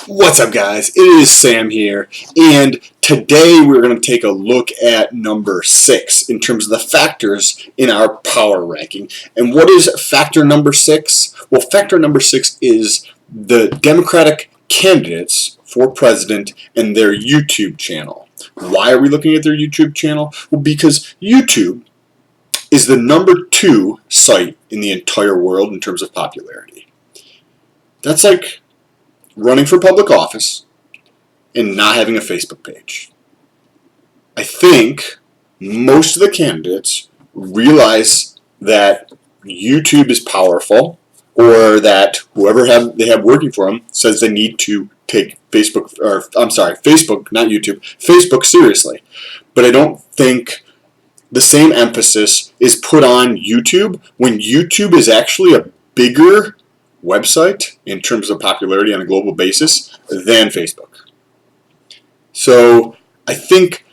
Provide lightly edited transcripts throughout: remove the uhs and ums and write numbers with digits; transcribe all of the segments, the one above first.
What's up, guys? It is Sam here, and today we're going to take a look at number 6 in terms of the factors in our power ranking. And what is factor number 6? Well, factor number 6 is the Democratic candidates for president and their YouTube channel. Why are we looking at their YouTube channel? Well, because YouTube is the number 2 site in the entire world in terms of popularity. That's like running for public office and not having a Facebook page. I think most of the candidates realize that YouTube is powerful, or that whoever they have working for them says they need to take Facebook, not YouTube, Facebook seriously. But I don't think the same emphasis is put on YouTube when YouTube is actually a bigger website in terms of popularity on a global basis than Facebook. So I think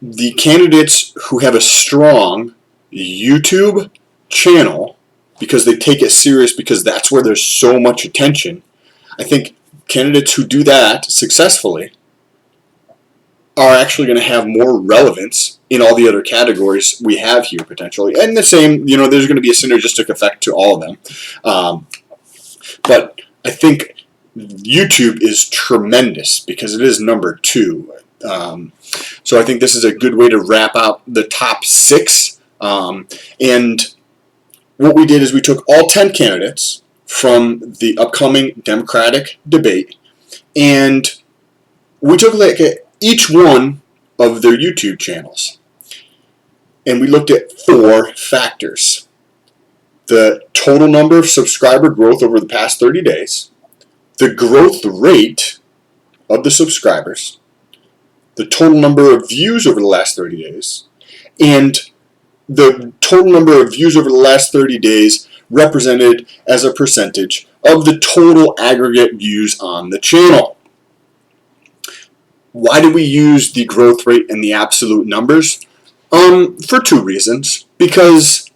the candidates who have a strong YouTube channel, because they take it serious, because that's where there's so much attention, I think candidates who do that successfully are actually going to have more relevance in all the other categories we have here potentially. And the same, there's going to be a synergistic effect to all of them. But I think YouTube is tremendous because it is number 2. So I think this is a good way to wrap out the top 6. And what we did is we took all 10 candidates from the upcoming Democratic debate, and we took a look at each one of their YouTube channels. And we looked at 4 factors: the total number of subscriber growth over the past 30 days, the growth rate of the subscribers, the total number of views over the last 30 days, and the total number of views over the last 30 days represented as a percentage of the total aggregate views on the channel. Why do we use the growth rate and the absolute numbers? For 2 reasons. Because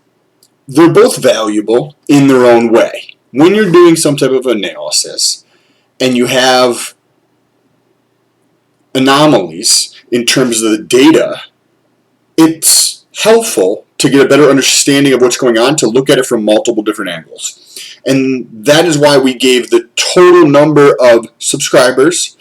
they're both valuable in their own way. When you're doing some type of analysis and you have anomalies in terms of the data, it's helpful to get a better understanding of what's going on, to look at it from multiple different angles. And that is why we gave the total number of subscribers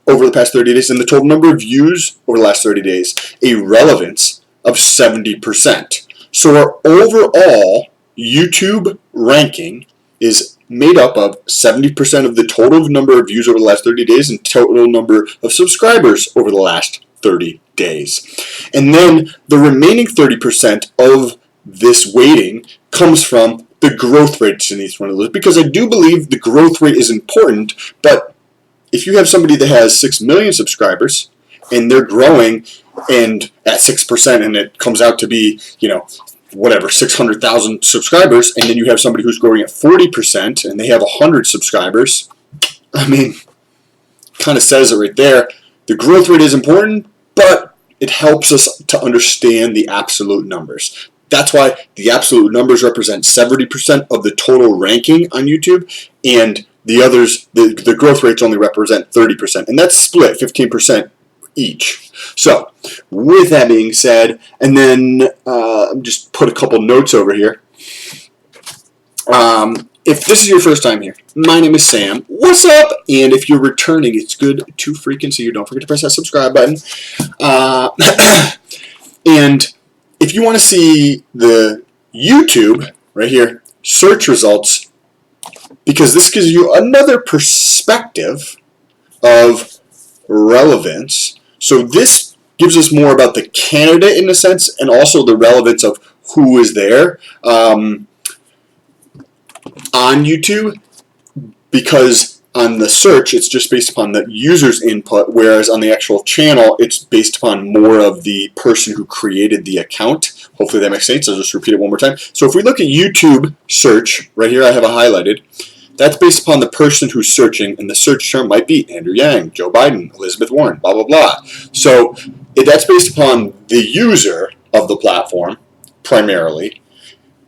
over the past 30 days and the total number of views over the last 30 days a relevance of 70%. So our overall YouTube ranking is made up of 70% of the total number of views over the last 30 days and total number of subscribers over the last 30 days. And then the remaining 30% of this weighting comes from the growth rates in each one of those, because I do believe the growth rate is important. But if you have somebody that has 6 million subscribers and they're growing and at 6%, and it comes out to be, 600,000 subscribers, and then you have somebody who's growing at 40% and they have 100 subscribers, kind of says it right there. The growth rate is important, but it helps us to understand the absolute numbers. That's why the absolute numbers represent 70% of the total ranking on YouTube, and the others, the growth rates only represent 30%, and that's split 15% each. So with that being said, and then just put a couple notes over here. If this is your first time here, my name is Sam. What's up? And if you're returning, it's good to freaking see you. Don't forget to press that subscribe button. And if you want to see the YouTube right here, search results, because this gives you another perspective of relevance. So this gives us more about the candidate in a sense, and also the relevance of who is there on YouTube, because on the search it's just based upon the user's input, whereas on the actual channel it's based upon more of the person who created the account. Hopefully that makes sense. I'll just repeat it one more time. So if we look at YouTube search, right here I have it highlighted. That's based upon the person who's searching, and the search term might be Andrew Yang, Joe Biden, Elizabeth Warren, blah, blah, blah. So that's based upon the user of the platform, primarily,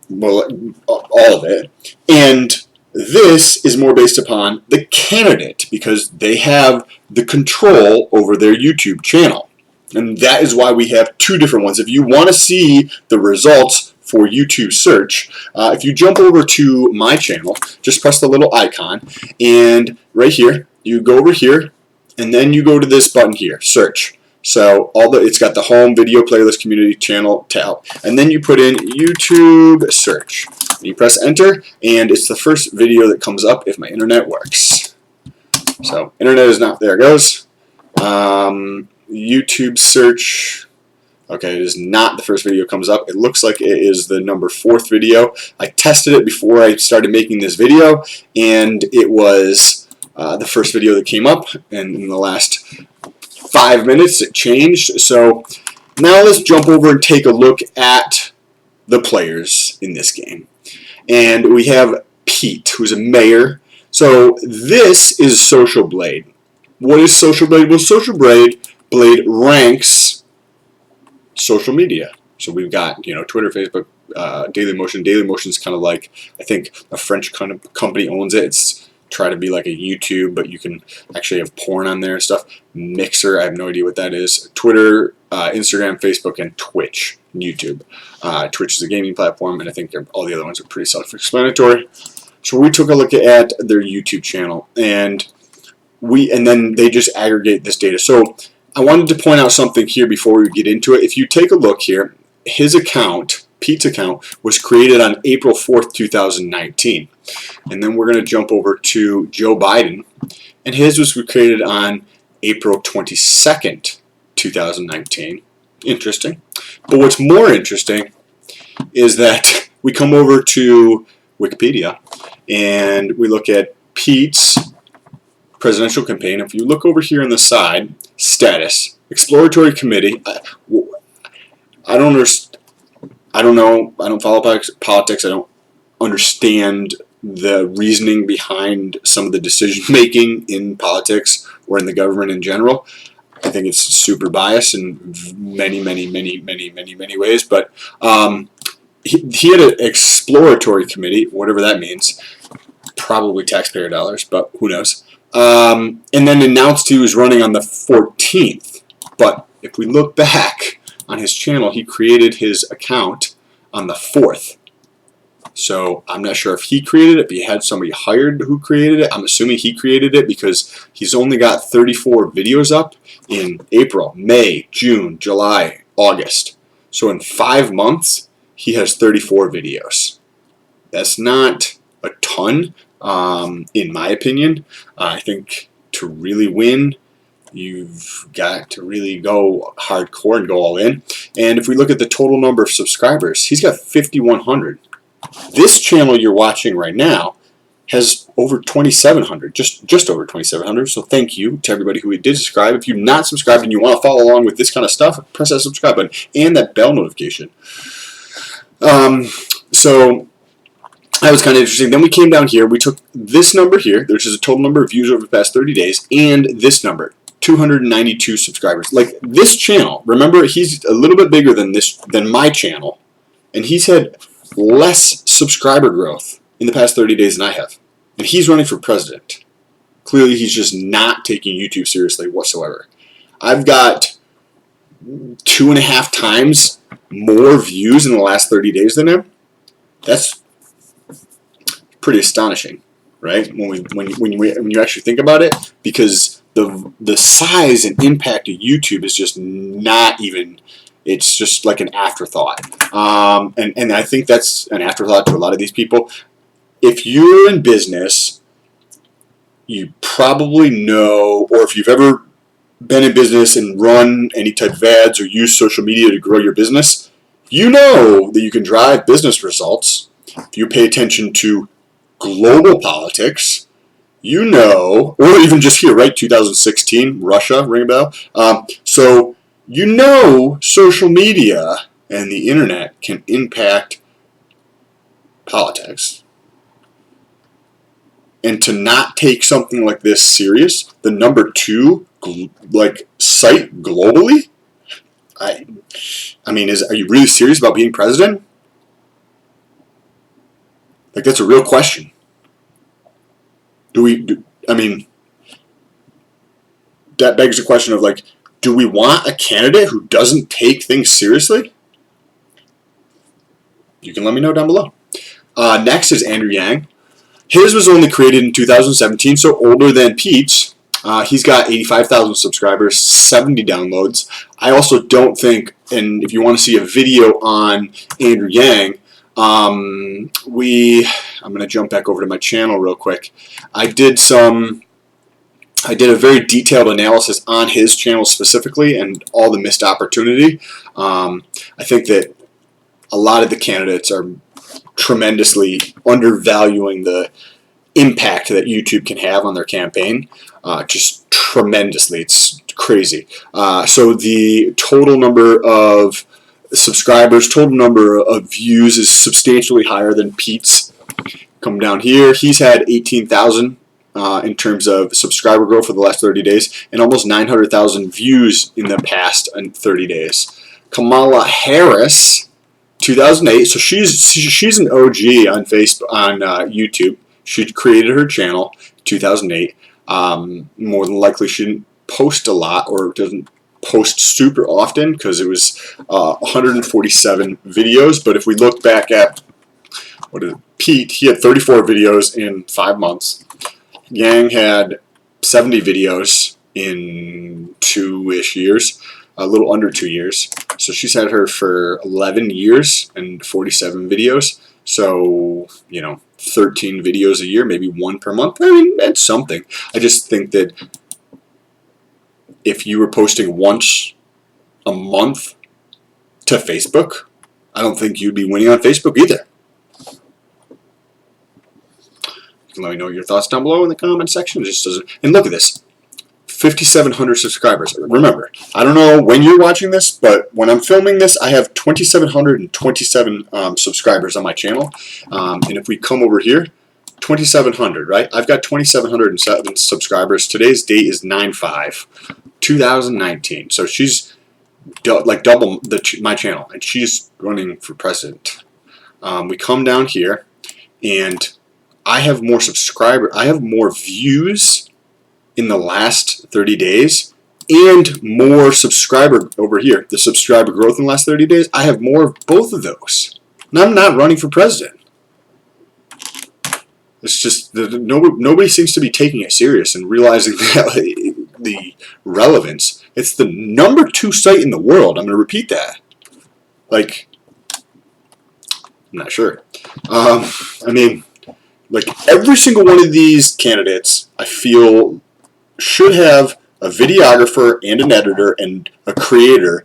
well, all of it. And This is more based upon the candidate because they have the control over their YouTube channel. And that is why we have two different ones. If you want to see the results for YouTube search, if you jump over to my channel, just press the little icon, and right here, you go over here, and then you go to this button here, search. So it's got the home, video, playlist, community, channel, tab, and then you put in YouTube search. You press enter, and it's the first video that comes up if my internet works. So internet is not, there it goes. YouTube search, okay, it is not the first video comes up. It looks like it is the number 4th video. I tested it before I started making this video, and it was the first video that came up, and in the last 5 minutes it changed. So now let's jump over and take a look at the players in this game. And we have Pete, who's a mayor. So this is Social Blade. What is Social Blade? Well, Social Blade ranks social media. So we've got, Twitter, Facebook, Dailymotion. Dailymotion's kind of like, I think a French kind of company owns it. It's try to be like a YouTube, but you can actually have porn on there and stuff. Mixer, I have no idea what that is. Twitter, Instagram, Facebook, and Twitch. YouTube. Twitch is a gaming platform, and I think all the other ones are pretty self-explanatory. So we took a look at their YouTube channel, and then they just aggregate this data. So I wanted to point out something here before we get into it. If you take a look here, his account, Pete's account, was created on April 4th, 2019. And then we're going to jump over to Joe Biden, and his was created on April 22nd, 2019. Interesting. But what's more interesting is that we come over to Wikipedia, and we look at Pete's presidential campaign. If you look over here on the side, status, exploratory committee. I don't understand. I don't know. I don't follow politics. I don't understand the reasoning behind some of the decision making in politics or in the government in general. I think it's super biased in many ways. But he had an exploratory committee, whatever that means. Probably taxpayer dollars, but who knows. And then announced he was running on the 14th. But if we look back on his channel, he created his account on the 4th. So I'm not sure if he created it, if he had somebody hired who created it. I'm assuming he created it because he's only got 34 videos up in April, May, June, July, August. So in 5 months, he has 34 videos. That's not a ton, in my opinion. I think to really win, you've got to really go hardcore and go all in. And if we look at the total number of subscribers, he's got 5,100. This channel you're watching right now has over 2,700, just over 2,700. So thank you to everybody who did subscribe. If you're not subscribed and you want to follow along with this kind of stuff, press that subscribe button and that bell notification. So that was kind of interesting. Then we came down here. We took this number here, which is a total number of views over the past 30 days, and this number, 292 subscribers. Like this channel, remember, he's a little bit bigger than my channel, and he's had less subscriber growth in the past 30 days than I have. And he's running for president. Clearly, he's just not taking YouTube seriously whatsoever. I've got 2.5 times more views in the last 30 days than him. That's pretty astonishing, right? When you actually think about it, because the size and impact of YouTube is just not even. It's just like an afterthought, and I think that's an afterthought to a lot of these people. If you're in business, you probably know, or if you've ever been in business and run any type of ads or use social media to grow your business, you know that you can drive business results. If you pay attention to global politics, you know, or even just here, right? 2016, Russia, ring a bell. So you know social media and the internet can impact politics. And to not take something like this serious, the number 2 site globally, I mean, are you really serious about being president? Like, that's a real question. I mean, that begs the question of, like, do we want a candidate who doesn't take things seriously? You can let me know down below. Next is Andrew Yang. His was only created in 2017, so older than Pete's. He's got 85,000 subscribers, 70 downloads. I also don't think, and if you want to see a video on Andrew Yang, I'm going to jump back over to my channel real quick. I did a very detailed analysis on his channel specifically and all the missed opportunity. I think that a lot of the candidates are tremendously undervaluing the impact that YouTube can have on their campaign, just tremendously. It's crazy. So the total number of subscribers, total number of views is substantially higher than Pete's. Come down here, he's had 18,000 in terms of subscriber growth for the last 30 days, and almost 900,000 views in the past 30 days. Kamala Harris, 2008. So she's an OG on YouTube. She created her channel 2008. More than likely, she didn't post a lot or doesn't post super often because it was 147 videos. But if we look back at Pete, he had 34 videos in 5 months. Yang had 70 videos in 2-ish years, a little under 2 years. So she's had her for 11 years and 47 videos. So, 13 videos a year, maybe 1 per month. I mean, that's something. I just think that if you were posting once a month to Facebook, I don't think you'd be winning on Facebook either. You can let me know your thoughts down below in the comment section. It just doesn't. And look at this. 5,700 subscribers. Remember, I don't know when you're watching this, but when I'm filming this, I have 2,727 subscribers on my channel. And if we come over here, 2,700, right? I've got 2,707 subscribers. Today's date is 9/5/2019. So she's like double my channel, and she's running for president. We come down here, and I have more subscribers. I have more views in the last 30 days and more subscriber over here. The subscriber growth in the last 30 days, I have more of both of those. And I'm not running for president. It's just that nobody seems to be taking it serious and realizing the relevance. It's the #2 site in the world. I'm going to repeat that. Like, I'm not sure. I mean, like, every single one of these candidates, I feel, should have a videographer and an editor and a creative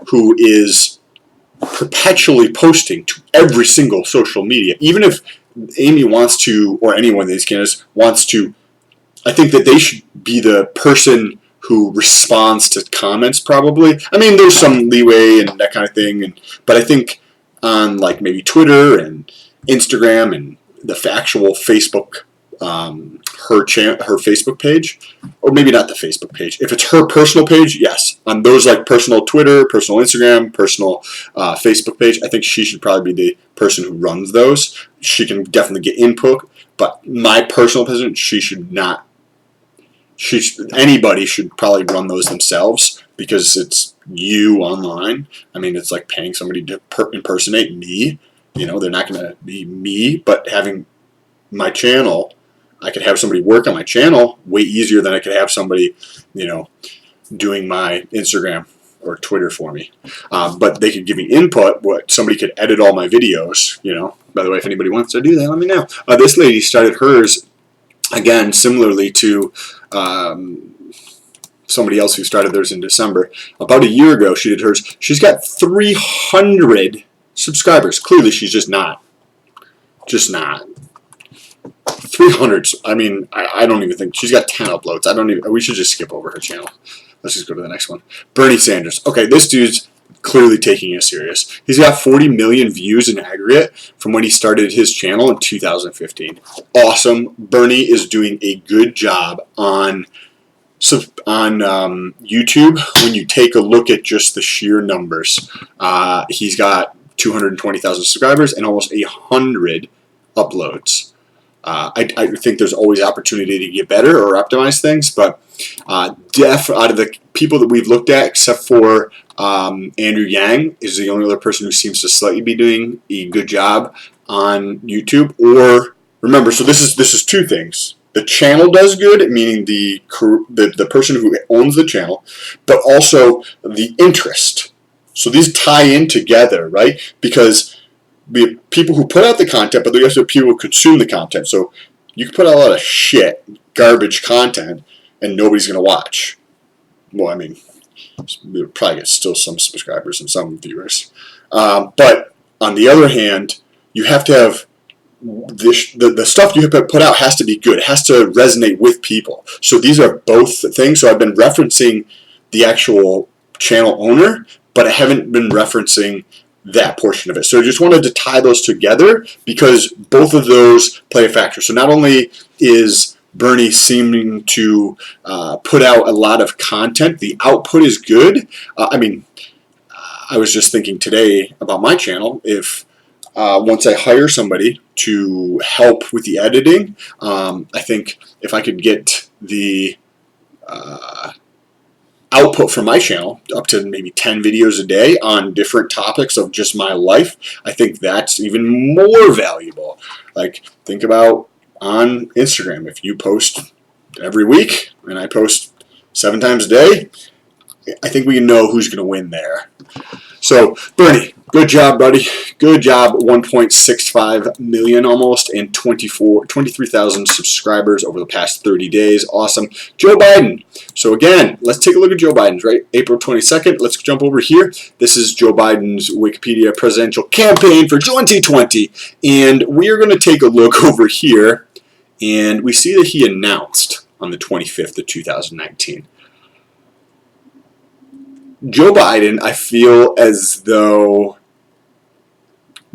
who is perpetually posting to every single social media. Even if Amy wants to, or any one of these candidates wants to, I think that they should be the person who responds to comments probably. I mean, there's some leeway and that kind of thing, but I think on like maybe Twitter and Instagram and the actual Facebook, her Facebook page, or maybe not the Facebook page. If it's her personal page, yes. On those like personal Twitter, personal Instagram, personal Facebook page, I think she should probably be the person who runs those. She can definitely get input, but my personal opinion, she should not. Anybody should probably run those themselves because it's you online. I mean, it's like paying somebody to impersonate me. They're not going to be me, but having my channel, I could have somebody work on my channel way easier than I could have somebody, doing my Instagram or Twitter for me. But they could give me input. Somebody could edit all my videos. By the way, if anybody wants to do that, let me know. This lady started hers again, similarly to somebody else who started theirs in December. About a year ago, she did hers. She's got 300 subscribers. Clearly, she's just not. 300. I mean, I don't even think she's got 10 uploads. We should just skip over her channel. Let's just go to the next one. Bernie Sanders. Okay, this dude's clearly taking it serious. He's got 40 million views in aggregate from when he started his channel in 2015. Awesome. Bernie is doing a good job on YouTube. When you take a look at just the sheer numbers, he's got 220,000 subscribers and almost 100 uploads. I think there's always opportunity to get better or optimize things, but out of the people that we've looked at, except for Andrew Yang, is the only other person who seems to slightly be doing a good job on YouTube. Or remember, so this is two things. The channel does good, meaning the person who owns the channel, but also the interest. So these tie in together, right? Because we have people who put out the content, but we also have people who consume the content. So you can put out a lot of shit, garbage content, and nobody's going to watch. Well, I mean, we'll probably get still some subscribers and some viewers. But on the other hand, you have to have the stuff you have put out has to be good. It has to resonate with people. So these are both things. So I've been referencing the actual channel owner, but I haven't been referencing that portion of it. So I just wanted to tie those together because both of those play a factor. So not only is Bernie seeming to put out a lot of content, the output is good. I was just thinking today about my channel. If once I hire somebody to help with the editing, I think if I could get the output from my channel up to maybe 10 videos a day on different topics of just my life, I think that's even more valuable. Like, think about on Instagram, if you post every week and I post 7 times a day, I think we know who's going to win there. So, Bernie, good job, buddy. Good job. 1.65 million almost and 23,000 subscribers over the past 30 days. Awesome. Joe Biden. So again, let's take a look at Joe Biden's, right? April 22nd. Let's jump over here. This is Joe Biden's Wikipedia presidential campaign for 2020. And we are going to take a look over here. And we see that he announced on the 25th of 2019. Joe Biden, I feel as though,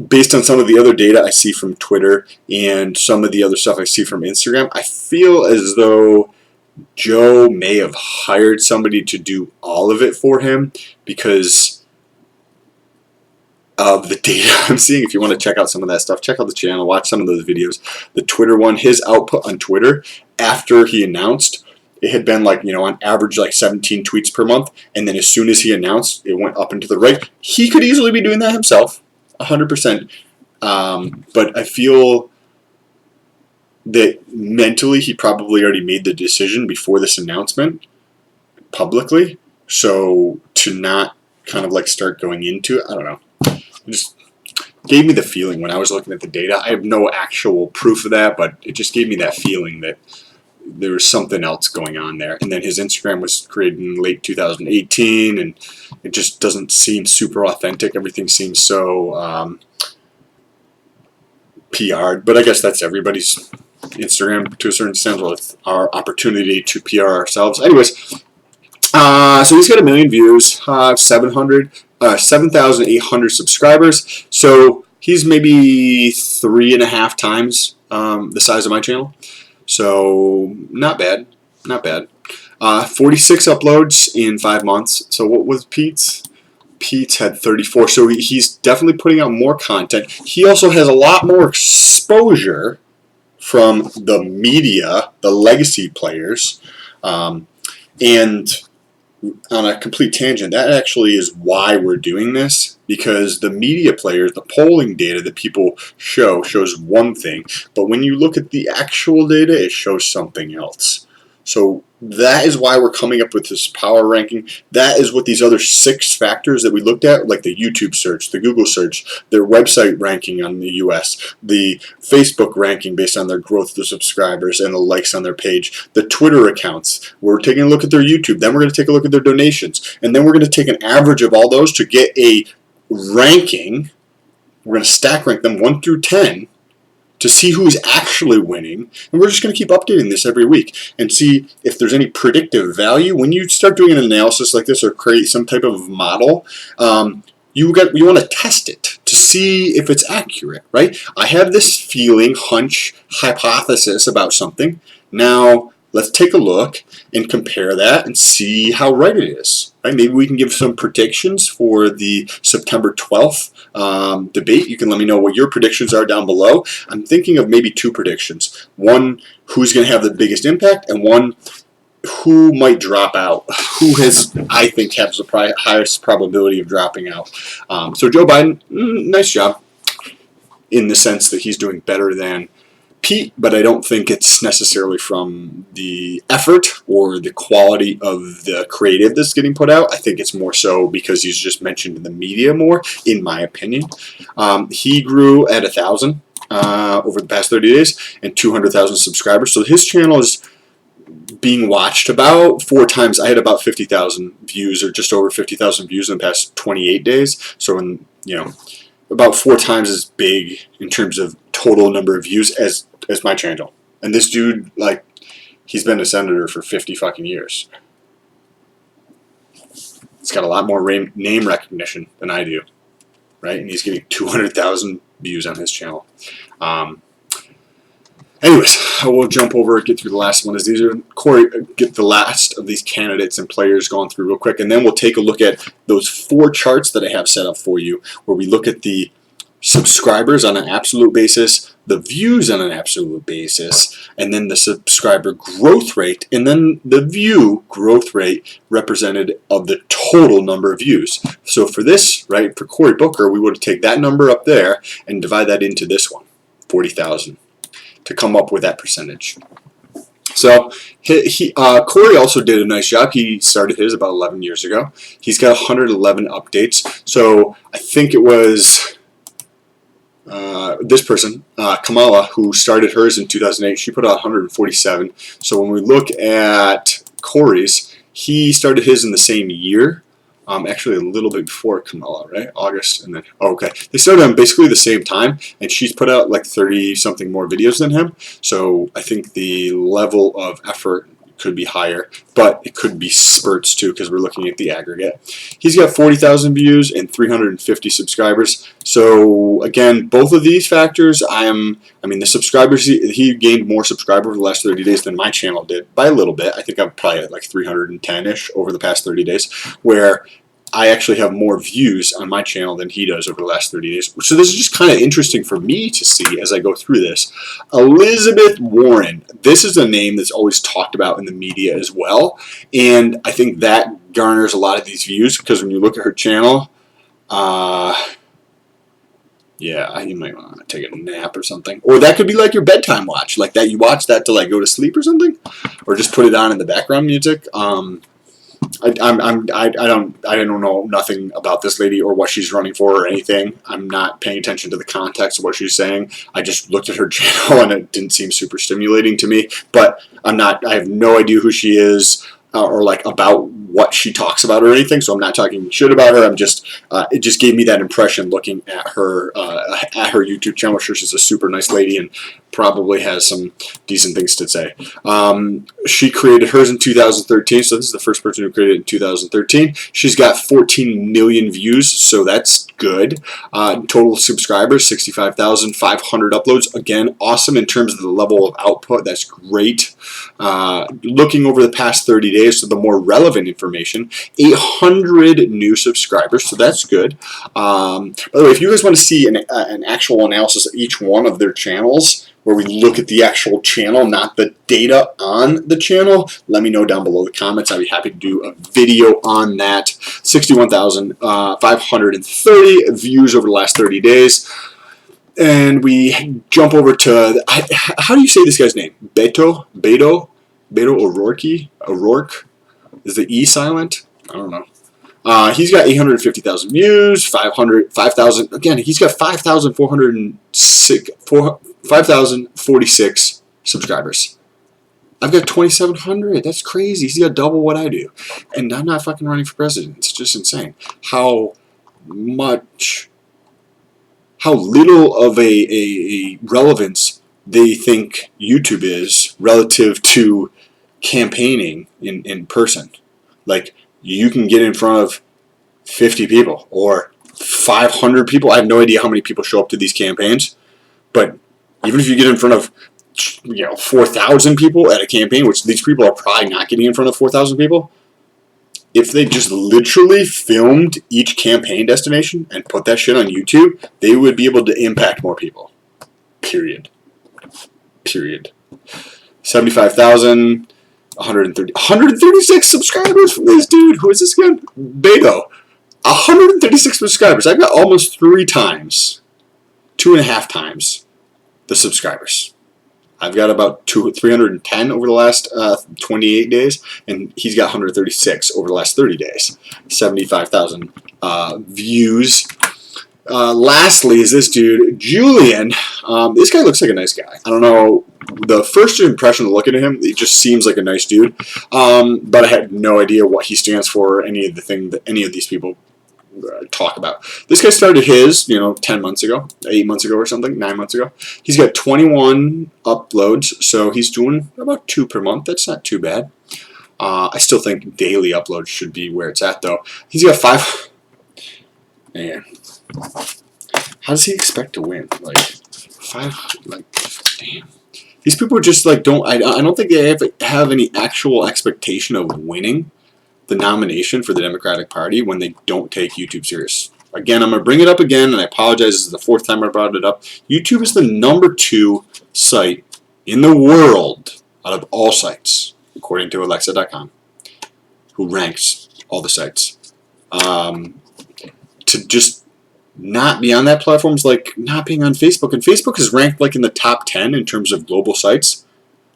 based on some of the other data I see from Twitter and some of the other stuff I see from Instagram, I feel as though Joe may have hired somebody to do all of it for him because of the data I'm seeing. If you want to check out some of that stuff, check out the channel, watch some of those videos. The Twitter one, his output on Twitter after he announced, it had been like, on average like 17 tweets per month, and then as soon as he announced, it went up into the right. He could easily be doing that himself, 100%. But I feel that mentally he probably already made the decision before this announcement publicly. So to not kind of like start going into it, I don't know. It just gave me the feeling when I was looking at the data. I have no actual proof of that, but it just gave me that feeling that there was something else going on there. And then his Instagram was created in late 2018, and it just doesn't seem super authentic. Everything seems so PR'd, but I guess that's everybody's Instagram to a certain extent. With our opportunity to PR ourselves. Anyways, so he's got 1 million views, 7,800 subscribers. So he's maybe 3.5 times the size of my channel. So not bad, not bad. 46 uploads in 5 months. So what was Pete's? Pete's had 34. So he's definitely putting out more content. He also has a lot more exposure from the media, the legacy players. And on a complete tangent, that actually is why we're doing this, because the media players, the polling data that people shows one thing, but when you look at the actual data, it shows something else. So that is why we're coming up with this power ranking. That is what these other 6 factors that we looked at, like the YouTube search, the Google search, their website ranking on the US, the Facebook ranking based on their growth of subscribers and the likes on their page, the Twitter accounts. We're taking a look at their YouTube, then we're going to take a look at their donations, and then we're going to take an average of all those to get a ranking. We're going to stack rank them 1 through 10 to see who's actually winning, and we're just going to keep updating this every week and see if there's any predictive value. When you start doing an analysis like this or create some type of model, you want to test it to see if it's accurate, right? I have this feeling, hunch, hypothesis about something. Now let's take a look and compare that and see how right it is. Right? Maybe we can give some predictions for the September 12th debate. You can let me know what your predictions are down below. I'm thinking of maybe two predictions. One, who's going to have the biggest impact, and one, who might drop out, who has, I think, has the highest probability of dropping out. So Joe Biden, nice job in the sense that he's doing better than Pete, but I don't think it's necessarily from the effort or the quality of the creative that's getting put out. I think it's more so because he's just mentioned in the media more, in my opinion. He grew at 1,000 over the past 30 days and 200,000 subscribers. So his channel is being watched about 4 times. I had about 50,000 views, or just over 50,000 views in the past 28 days. So, about 4 times as big in terms of total number of views as my channel. And this dude, like, he's been a senator for 50 fucking years. He's got a lot more name recognition than I do, right? And he's getting 200,000 views on his channel. Anyways, I will jump over and get through the last one. These are Corey. Get the last of these candidates and players going through real quick, and then we'll take a look at those 4 charts that I have set up for you, where we look at the subscribers on an absolute basis, the views on an absolute basis, and then the subscriber growth rate, and then the view growth rate represented of the total number of views. So for this, right, for Cory Booker, we would take that number up there and divide that into this one, 40,000. To come up with that percentage. So Corey also did a nice job. He started his about 11 years ago. He's got 111 updates. So I think it was this person, Kamala, who started hers in 2008. She put out 147. So when we look at Corey's, he started his in the same year. Actually a little bit before Kamala, right? August, and then, okay. They started on basically the same time, and she's put out like 30-something more videos than him. So I think the level of effort could be higher, but it could be spurts too, because we're looking at the aggregate. He's got 40,000 views and 350 subscribers. So again, both of these factors, I mean, the subscribers, he gained more subscribers over the last 30 days than my channel did by a little bit. I think I'm probably at like 310-ish over the past 30 days, where I actually have more views on my channel than he does over the last 30 days. So this is just kind of interesting for me to see as I go through this. Elizabeth Warren. This is a name that's always talked about in the media as well. And I think that garners a lot of these views, because when you look at her channel, yeah, you might want to take a nap or something. Or that could be like your bedtime watch. Like that, you watch that to like go to sleep or something. Or just put it on in the background music. I don't know nothing about this lady or what she's running for or anything. I'm not paying attention to the context of what she's saying. I just looked at her channel and it didn't seem super stimulating to me. But I have no idea who she is or like about what she talks about or anything. So I'm not talking shit about her. I'm just it just gave me that impression looking at her YouTube channel. I'm sure she's a super nice lady and probably has some decent things to say. She created hers in 2013, so this is the first person who created it in 2013. She's got 14 million views, so that's good. Total subscribers, 65,500 uploads. Again, awesome in terms of the level of output. That's great. Looking over the past 30 days, so the more relevant information, 800 new subscribers, so that's good. By the way, if you guys want to see an actual analysis of each one of their channels, where we look at the actual channel, not the data on the channel, let me know down below in the comments. I'd be happy to do a video on that. 61,530 views over the last 30 days. And we jump over to, how do you say this guy's name? Beto O'Rourke? Is the E silent? I don't know. He's got 850,000 views, 5,000. Again, he's got 5,046 subscribers. I've got 2,700. That's crazy. He's got double what I do. And I'm not fucking running for president. It's just insane how little of a relevance they think YouTube is relative to campaigning in person. Like, you can get in front of 50 people or 500 people. I have no idea how many people show up to these campaigns, but even if you get in front of 4,000 people at a campaign, which these people are probably not getting in front of 4,000 people. If they just literally filmed each campaign destination and put that shit on YouTube, they would be able to impact more people. Period. 75,000, 136 subscribers from this dude. Who is this again? Beto. 136 subscribers. I've got almost 3 times, 2.5 times the subscribers. I've got about 310 over the last 28 days, and he's got 136 over the last 30 days. 75,000 views. Lastly is this dude, Julian. This guy looks like a nice guy. I don't know. The first impression of looking at him, he just seems like a nice dude. But I had no idea what he stands for or any of the thing that any of these people talk about. This guy started his, 10 months ago, 8 months ago or something, 9 months ago. He's got 21 uploads, so he's doing about 2 per month. That's not too bad. I still think daily uploads should be where it's at, though. He's got 5. Man, how does he expect to win? Like 5, damn. These people just don't. I don't think they have any actual expectation of winning the nomination for the Democratic Party when they don't take YouTube serious. Again, I'm going to bring it up again, and I apologize. This is the 4th time I brought it up. YouTube is the number 2 site in the world out of all sites, according to Alexa.com, who ranks all the sites. To just not be on that platform is like not being on Facebook. And Facebook is ranked in the top 10 in terms of global sites.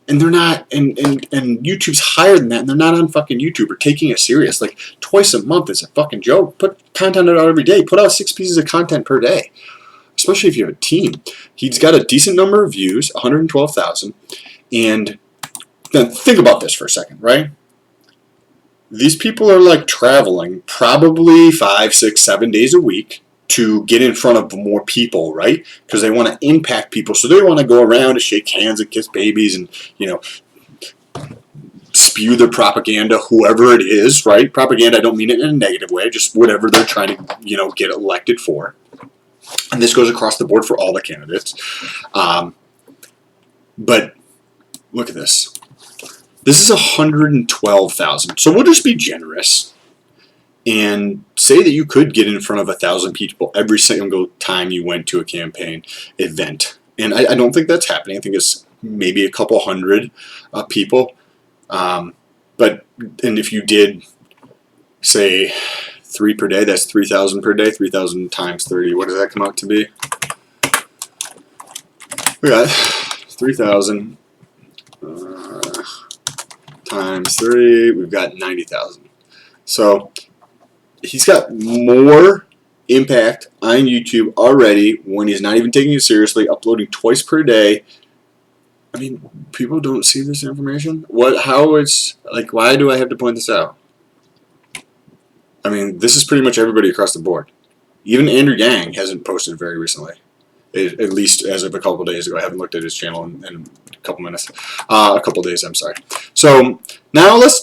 And they're not, and YouTube's higher than that, and they're not on fucking YouTube or taking it serious. Twice a month is a fucking joke. Put content out every day. Put out 6 pieces of content per day. Especially if you have a team. He's got a decent number of views, 112,000. And then think about this for a second, right? These people are traveling probably 5, 6, 7 days a week to get in front of more people, right? Because they want to impact people. So they want to go around and shake hands and kiss babies and, spew their propaganda, whoever it is, right? Propaganda, I don't mean it in a negative way, just whatever they're trying to, get elected for. And this goes across the board for all the candidates. But look at this. This is 112,000. So we'll just be generous and say that you could get in front of 1,000 people every single time you went to a campaign event. And I don't think that's happening. I think it's maybe a couple hundred people. And if you did, say, 3 per day, that's 3,000 per day. 3,000 times 30. What does that come out to be? We got 3,000 times 3. We've got 90,000. So he's got more impact on YouTube already when he's not even taking it seriously, uploading twice per day. I mean, people don't see this information. Why do I have to point this out? I mean, this is pretty much everybody across the board. Even Andrew Yang hasn't posted very recently. At least as of a couple of days ago. I haven't looked at his channel in a couple minutes. A couple of days, I'm sorry. So now let's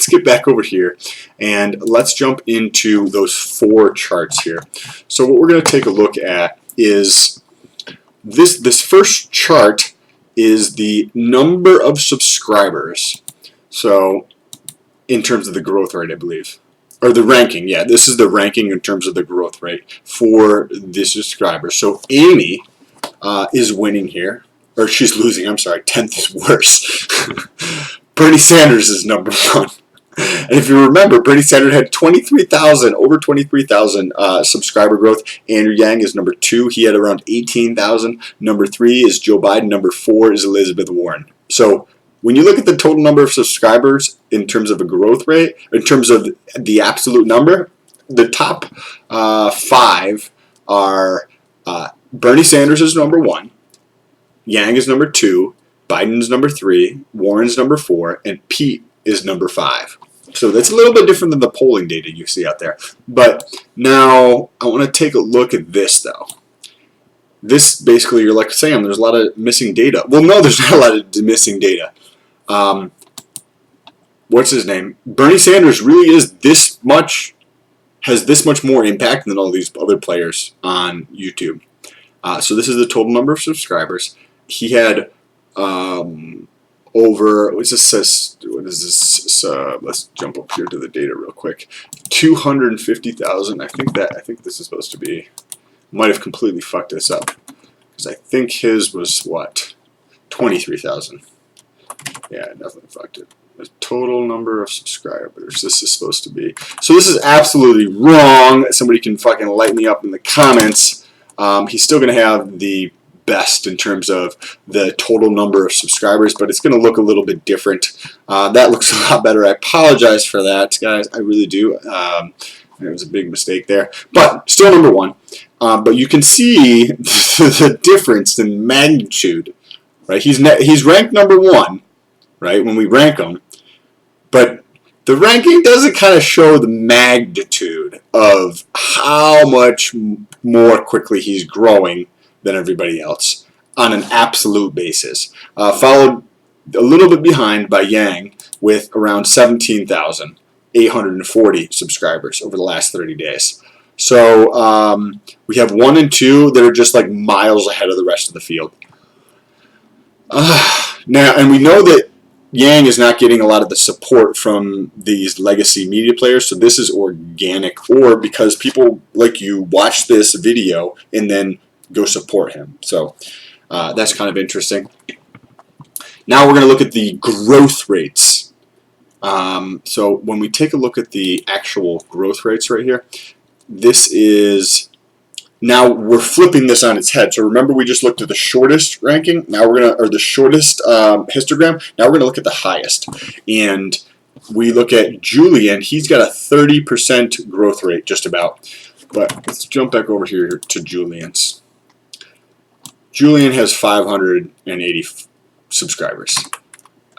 get back over here and let's jump into those 4 charts here. So what we're going to take a look at is this first chart is the number of subscribers. So in terms of the growth rate, I believe. Or the ranking, yeah. This is the ranking in terms of the growth rate for the subscribers. So Amy is winning here. Or she's losing, I'm sorry. 10th is worse. Bernie Sanders is number 1. And if you remember, Bernie Sanders had over 23,000 subscriber growth. Andrew Yang is number 2. He had around 18,000. Number 3 is Joe Biden. Number 4 is Elizabeth Warren. So when you look at the total number of subscribers in terms of a growth rate, in terms of the absolute number, the top 5 are Bernie Sanders is number 1, Yang is number 2, Biden's number 3, Warren's number 4, and Pete is number 5. So that's a little bit different than the polling data you see out there. But now I want to take a look at this, though. This basically, you're like, Sam, there's a lot of missing data. Well, no, there's not a lot of missing data. What's his name? Bernie Sanders really has this much more impact than all these other players on YouTube. So this is the total number of subscribers. He had over, what is this? Let's jump up here to the data real quick. 250,000. I think this is supposed to be. Might have completely fucked this up because I think his was what, 23,000. Yeah, definitely fucked it. The total number of subscribers. This is supposed to be. So this is absolutely wrong. Somebody can fucking light me up in the comments. He's still going to have the best in terms of the total number of subscribers, but it's going to look a little bit different. That looks a lot better. I apologize for that, guys. I really do. There was a big mistake there, but still number one. But you can see the difference in magnitude, right? He's ranked number one, right, when we rank him, but the ranking doesn't kind of show the magnitude of how much more quickly he's growing than everybody else on an absolute basis. Followed a little bit behind by Yang with around 17,840 subscribers over the last 30 days. So we have 1 and 2 that are just like miles ahead of the rest of the field. Now, and we know that Yang is not getting a lot of the support from these legacy media players, so this is organic, or because people like you watch this video and then go support him. So that's kind of interesting. Now we're going to look at the growth rates. So when we take a look at the actual growth rates right here, this is, now we're flipping this on its head. So remember we just looked at the shortest ranking. Now we're going to, or the shortest histogram. Now we're going to look at the highest. And we look at Julian. He's got a 30% growth rate just about. But let's jump back over here to Julian's. Julian has 580 subscribers.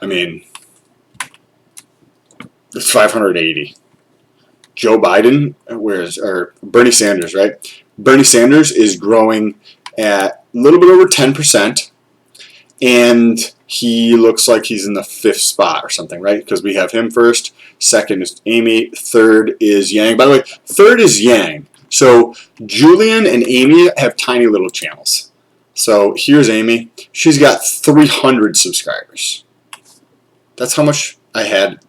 I mean, it's 580. Joe Biden, or Bernie Sanders, right? Bernie Sanders is growing at a little bit over 10%, and he looks like he's in the 5th spot or something, right? Because we have him first, second is Amy, third is Yang. By the way, third is Yang. So Julian and Amy have tiny little channels. So here's Amy. She's got 300 subscribers. That's how much I had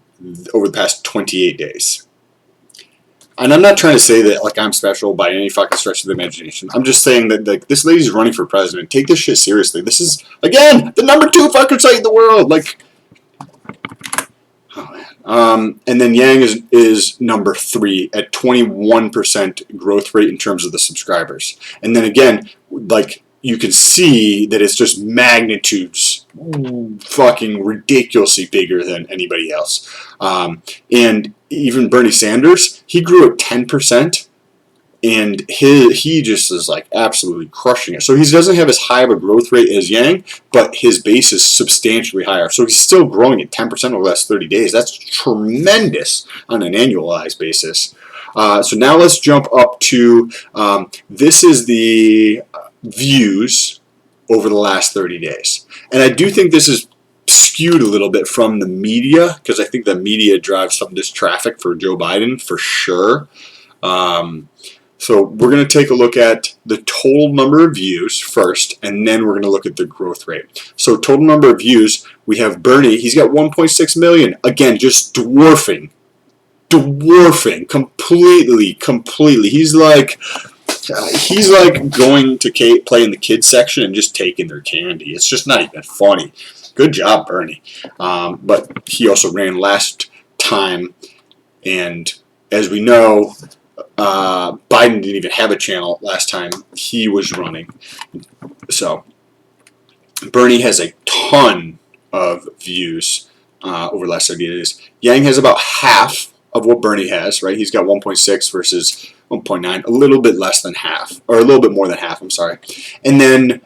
over the past 28 days. And I'm not trying to say that like I'm special by any fucking stretch of the imagination. I'm just saying that like this lady's running for president. Take this shit seriously. This is, again, the number 2 fucking site in the world. Like, oh man. And then Yang is number 3 at 21% growth rate in terms of the subscribers. And then again, like, you can see that it's just magnitudes fucking ridiculously bigger than anybody else. And even Bernie Sanders, he grew at 10%, and he just is like absolutely crushing it. So he doesn't have as high of a growth rate as Yang, but his base is substantially higher. So he's still growing at 10% over the last 30 days. That's tremendous on an annualized basis. So now let's jump up to, this is the views over the last 30 days. And I do think this is skewed a little bit from the media, because I think the media drives some of this traffic for Joe Biden for sure. So we're going to take a look at the total number of views first, and then we're going to look at the growth rate. So total number of views, we have Bernie. He's got 1.6 million. Again, just dwarfing completely. He's like going to play in the kids section and just taking their candy. It's just not even funny. Good job, Bernie. But he also ran last time, and as we know, Biden didn't even have a channel last time he was running. So Bernie has a ton of views over the last 30 days. Yang has about half of what Bernie has, right? He's got 1.6 versus 1.9, a little bit less than half, or a little bit more than half, I'm sorry. And then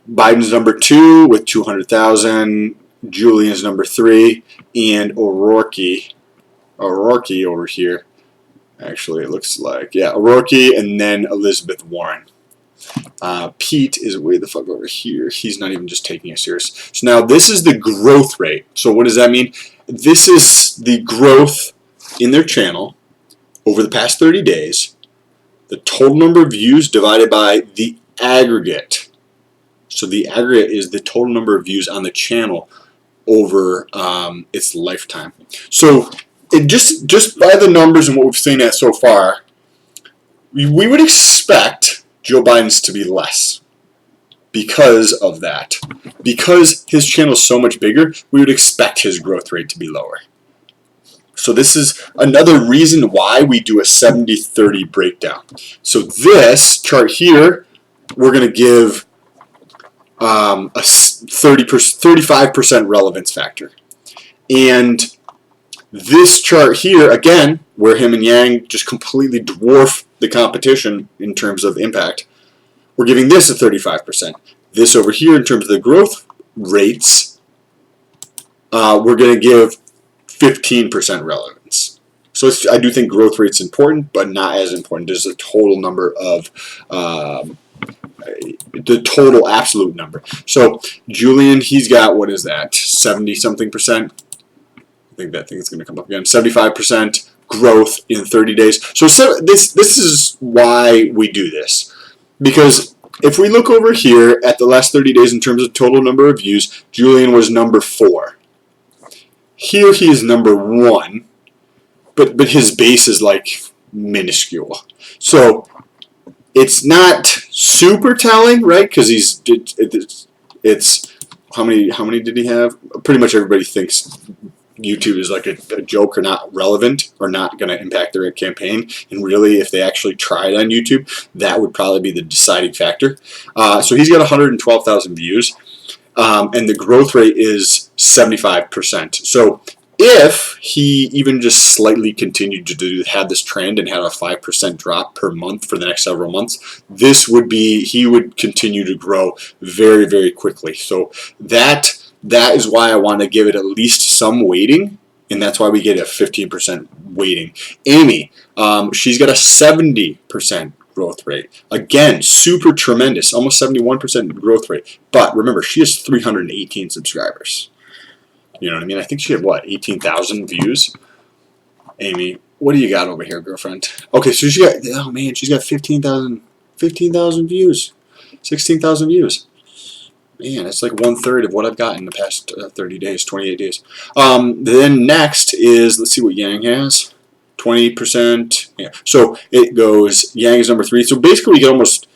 Biden's number 2 with 200,000, Julian's number 3, and O'Rourke over here. Actually, it looks like, yeah, O'Rourke, and then Elizabeth Warren. Pete is way the fuck over here. He's not even just taking it serious. So now this is the growth rate. So what does that mean? This is the growth in their channel over the past 30 days. The total number of views divided by the aggregate So the aggregate is the total number of views on the channel over its lifetime. So it just by the numbers and what we've seen at so far, we would expect Joe Biden's to be less because of that. Because his channel is so much bigger, we would expect his growth rate to be lower. So this is another reason why we do a 70-30 breakdown. So this chart here, we're going to give a 35% relevance factor. And this chart here, again, where him and Yang just completely dwarf the competition in terms of impact, we're giving this a 35%. This over here, in terms of the growth rates, we're going to give 15% relevance. So I do think growth rate's important, but not as important as the total number of the total absolute number. So Julian, he's got, what is that, 70-something%? I think that thing is going to come up again. 75% growth in 30 days. So this is why we do this, because if we look over here at the last 30 days in terms of total number of views, Julian was number 4. Here he is number 1, but his base is like minuscule. So it's not super telling, right? Because it's how many did he have? Pretty much everybody thinks YouTube is like a joke or not relevant or not going to impact their campaign. And really, if they actually tried on YouTube, that would probably be the deciding factor. So he's got 112,000 views. And the growth rate is 75%. So if he even just slightly continued to have this trend and had a 5% drop per month for the next several months, he would continue to grow very, very quickly. So that is why I want to give it at least some weighting, and that's why we get a 15% weighting. Amy, she's got a 70% growth rate. Again, super tremendous, almost 71% growth rate. But remember, she has 318 subscribers. You know what I mean? I think she had, what, 18,000 views? Amy, what do you got over here, girlfriend? Okay, so she got, oh man, she's got 15,000 views, 16,000 views. Man, that's like 1/3 of what I've got in the past 30 days, 28 days. Then next is, let's see what Yang has. 20%. Yeah. So it goes, Yang is number 3. So basically we can almost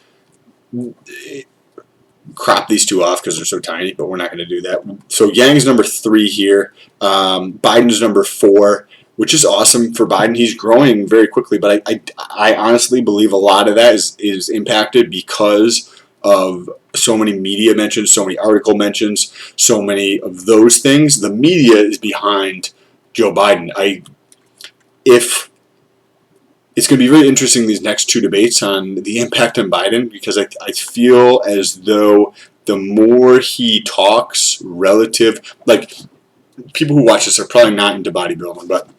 crop these two off because they're so tiny, but we're not going to do that. So Yang is number 3 here. Biden's number 4, which is awesome for Biden. He's growing very quickly, but I honestly believe a lot of that is impacted because of so many media mentions, so many article mentions, so many of those things. The media is behind Joe Biden. If it's going to be really interesting, these next 2 debates on the impact on Biden, because I feel as though the more he talks relative, like people who watch this are probably not into bodybuilding, but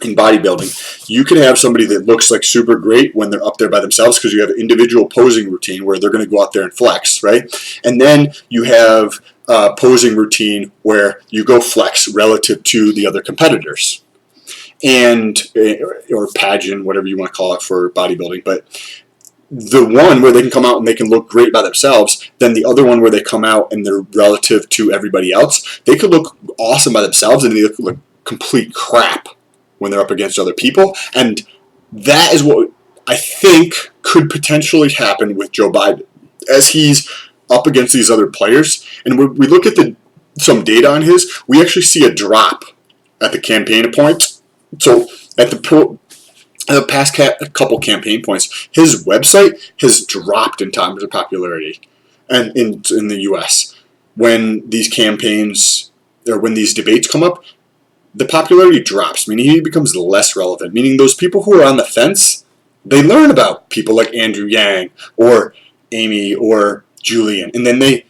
in bodybuilding, you can have somebody that looks like super great when they're up there by themselves because you have an individual posing routine where they're going to go out there and flex, right? And then you have a posing routine where you go flex relative to the other competitors. And or pageant, whatever you want to call it for bodybuilding, but the one where they can come out and they can look great by themselves, then the other one where they come out and they're relative to everybody else, they could look awesome by themselves and they look complete crap when they're up against other people. And that is what I think could potentially happen with Joe Biden as he's up against these other players. And when we look at some data on his, we actually see a drop at the campaign points. So at the past couple campaign points, his website has dropped in terms of popularity, and in the U.S. when these campaigns or when these debates come up, the popularity drops, meaning he becomes less relevant. Meaning those people who are on the fence, they learn about people like Andrew Yang or Amy or Julian, and then they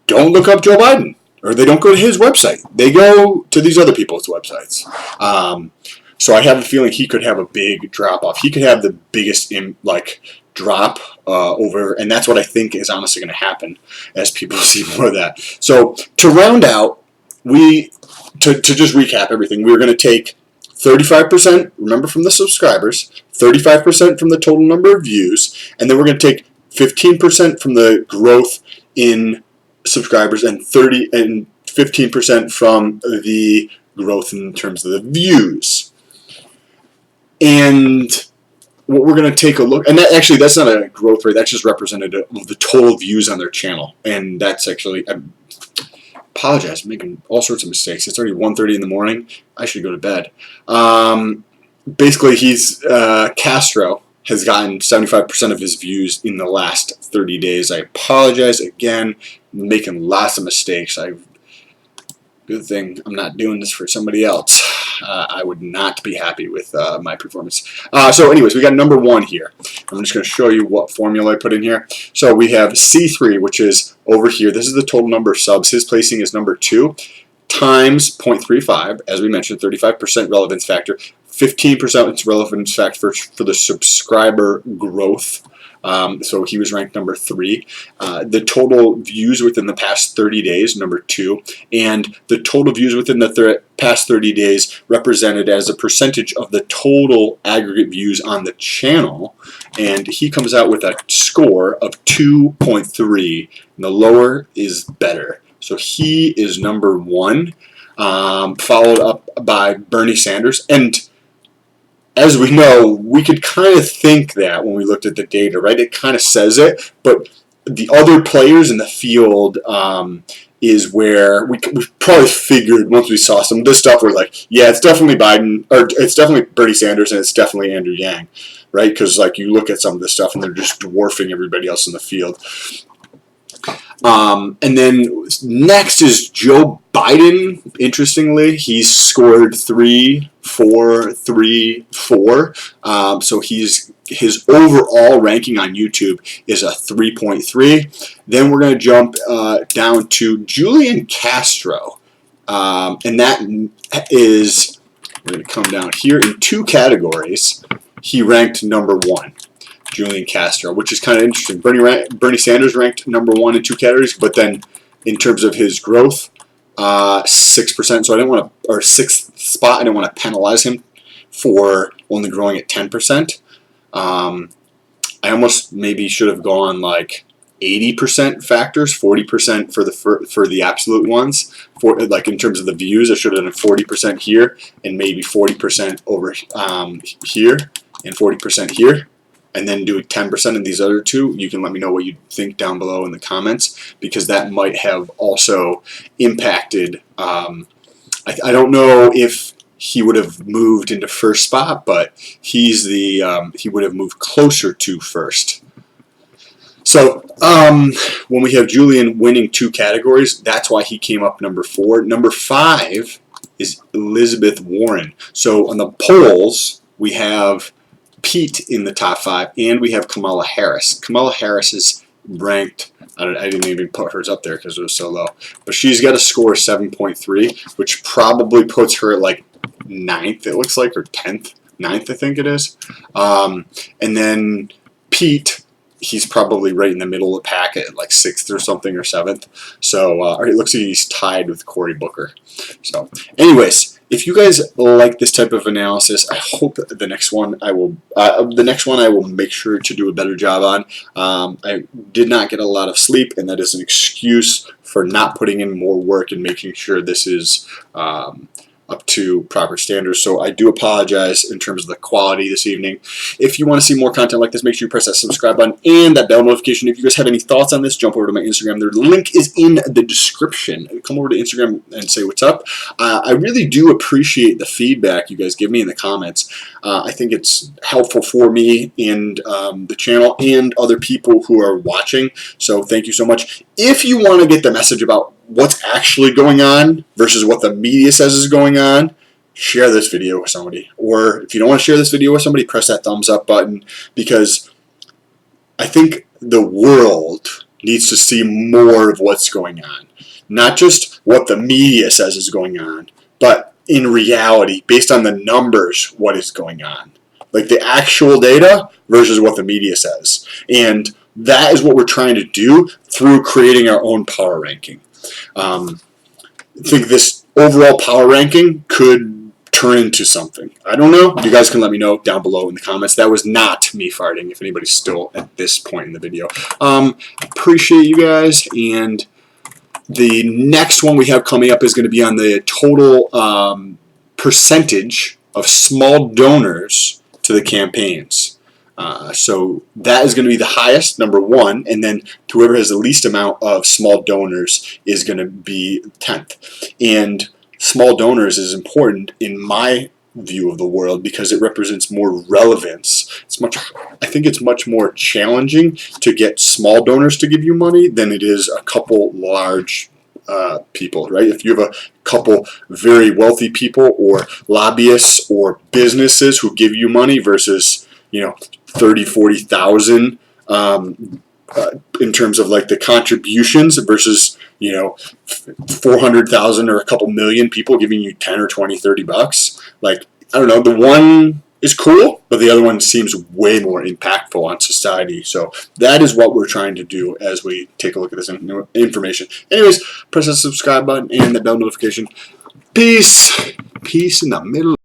don't look up Joe Biden or they don't go to his website. They go to these other people's websites. So I have a feeling he could have a big drop off. He could have the biggest drop over, and that's what I think is honestly going to happen as people see more of that. So to round out, to just recap everything, we're going to take 35%, remember, from the subscribers, 35% from the total number of views, and then we're going to take 15% from the growth in subscribers and 15% from the growth in terms of the views. And what we're going to take a look, and that's not a growth rate, that's just representative of the total views on their channel. And that's actually, I apologize, I'm making all sorts of mistakes. It's already 1:30 in the morning. I should go to bed. Basically, Castro has gotten 75% of his views in the last 30 days. I apologize again, I'm making lots of mistakes. Good thing I'm not doing this for somebody else. I would not be happy with my performance. So anyways, we got number 1 here. I'm just going to show you what formula I put in here. So we have C3, which is over here. This is the total number of subs. His placing is number 2 times 0.35. As we mentioned, 35% relevance factor. 15% relevance factor for the subscriber growth. So he was ranked number 3. The total views within the past 30 days, number 2. And the total views within the past 30 days represented as a percentage of the total aggregate views on the channel. And he comes out with a score of 2.3. And the lower is better. So he is number 1, followed up by Bernie Sanders. And as we know, we could kind of think that when we looked at the data, right? It kind of says it, but the other players in the field is where we probably figured once we saw some of this stuff, we're like, yeah, it's definitely Biden, or it's definitely Bernie Sanders, and it's definitely Andrew Yang, right? Because like you look at some of this stuff, and they're just dwarfing everybody else in the field. And then next is Joe Biden. Interestingly, he's scored 3, 4, 3, 4. So his overall ranking on YouTube is a 3.3. Then we're going to jump down to Julian Castro, and that is, we're going to come down here in 2 categories. He ranked number 1. Julian Castro, which is kind of interesting. Bernie Sanders ranked number 1 in 2 categories, but then in terms of his growth, 6%. So I didn't want to, or 6th spot. I didn't want to penalize him for only growing at 10%. I almost maybe should have gone like 80% factors, 40% for the absolute ones. For like in terms of the views, I should have done 40% here and maybe 40% over here and 40% here. And then do 10% in these other 2. You can let me know what you think down below in the comments, because that might have also impacted. I don't know if he would have moved into 1st spot, but he would have moved closer to 1st. So when we have Julian winning 2 categories, that's why he came up number 4. Number 5 is Elizabeth Warren. So on the polls, we have Pete in the top 5, and we have Kamala Harris. Kamala Harris is ranked, I didn't even put hers up there because it was so low, but she's got a score of 7.3, which probably puts her at like 9th, it looks like, or 10th, 9th, I think it is. And then Pete, he's probably right in the middle of the packet, like 6th or something, or 7th. So it looks like he's tied with Cory Booker. So anyways, if you guys like this type of analysis, I hope that the next one I will make sure to do a better job on. I did not get a lot of sleep, and that is an excuse for not putting in more work and making sure this is up to proper standards. So I do apologize in terms of the quality this evening. If you want to see more content like this, make sure you press that subscribe button and that bell notification. If you guys have any thoughts on this, jump over to my Instagram. The link is in the description. Come over to Instagram and say what's up. I really do appreciate the feedback you guys give me in the comments. I think it's helpful for me and the channel and other people who are watching. So thank you so much. If you want to get the message about what's actually going on versus what the media says is going on, share this video with somebody. Or if you don't want to share this video with somebody, press that thumbs up button, because I think the world needs to see more of what's going on. Not just what the media says is going on, but in reality, based on the numbers, what is going on. Like the actual data versus what the media says. And that is what we're trying to do through creating our own power ranking. I think this overall power ranking could turn into something. I don't know. You guys can let me know down below in the comments. That was not me farting, if anybody's still at this point in the video. Appreciate you guys, and The next one we have coming up is going to be on the total percentage of small donors to the campaigns. So that is going to be the highest, number one, and then whoever has the least amount of small donors is going to be 10th. And small donors is important in my view of the world because it represents more relevance. I think it's much more challenging to get small donors to give you money than it is a couple large people, right? If you have a couple very wealthy people or lobbyists or businesses who give you money versus 30, 40,000 in terms of like the contributions versus 400,000 or a couple million people giving you 10 or 20, 30 bucks. Like, I don't know, the one is cool, but the other one seems way more impactful on society. So that is what we're trying to do as we take a look at this information. Anyways, press the subscribe button and the bell notification. Peace in the middle.